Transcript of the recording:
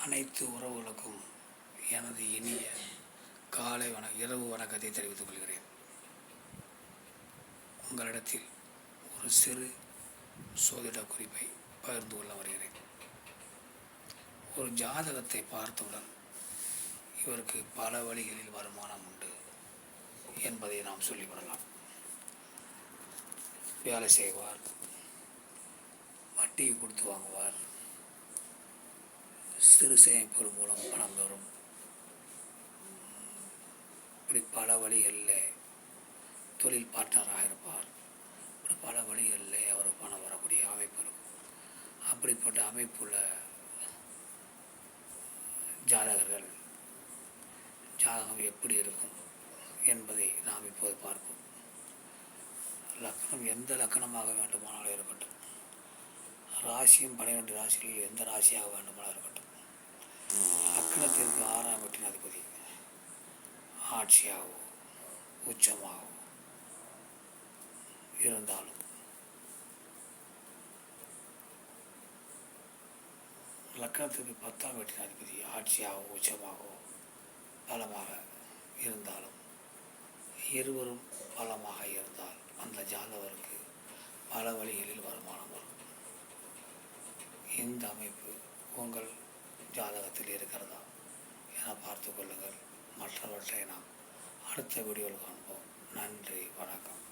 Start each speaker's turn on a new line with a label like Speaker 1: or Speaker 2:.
Speaker 1: அனைத்து உறவுகளுக்கும் எனது இனிய காலை இரவு வணக்கத்தை தெரிவித்துக் கொள்கிறேன். உங்களிடத்தில் ஒரு சிறு சோதிட குறிப்பை பகிர்ந்து கொள்ள வருகிறேன். ஒரு ஜாதகத்தை பார்த்தவுடன் இவருக்கு பல வழிகளில் வருமானம் உண்டு என்பதை நாம் சொல்லிவிடலாம். வேலை செய்வார், வட்டியை கொடுத்து வாங்குவார், சிறு சேமிப்புகள் மூலம் பணம் வரும். இப்படி பல வழிகளில் தொழில் பார்ட்னராக இருப்பார். இப்படி பல வழிகளில் அவர் பணம் வரக்கூடிய அமைப்பு இருக்கும். அப்படிப்பட்ட அமைப்புள்ள ஜாதகர்கள் ஜாதகம் எப்படி இருக்கும் என்பதை நாம் இப்போது பார்ப்போம். லக்னம் எந்த லக்னமாக வேண்டுமானாலும் இருக்கட்டும், ராசியும் 12 ராசிகளில் எந்த ராசியாக வேண்டுமானாலும் இருக்கட்டும், லக்னத்திற்கு 6ஆம் வீட்டின் அதிபதி ஆட்சியாகவோ உச்சமாகவோ இருந்தாலும், லக்னத்திற்கு 10ஆம் வீட்டின் அதிபதி ஆட்சியாகவோ உச்சமாகவோ பலமாக இருந்தாலும், இருவரும் பலமாக இருந்தால் அந்த ஜாதகருக்கு பல வழிகளில் வருமானம் வரும். இந்த அமைப்பு உங்கள் ஜாதகத்தில் இருக்கிறதா என பார்த்து கொள்ளுங்கள். மற்றவற்றை நாம் அடுத்த வீடியோவில் காண்போம். நன்றி, வணக்கம்.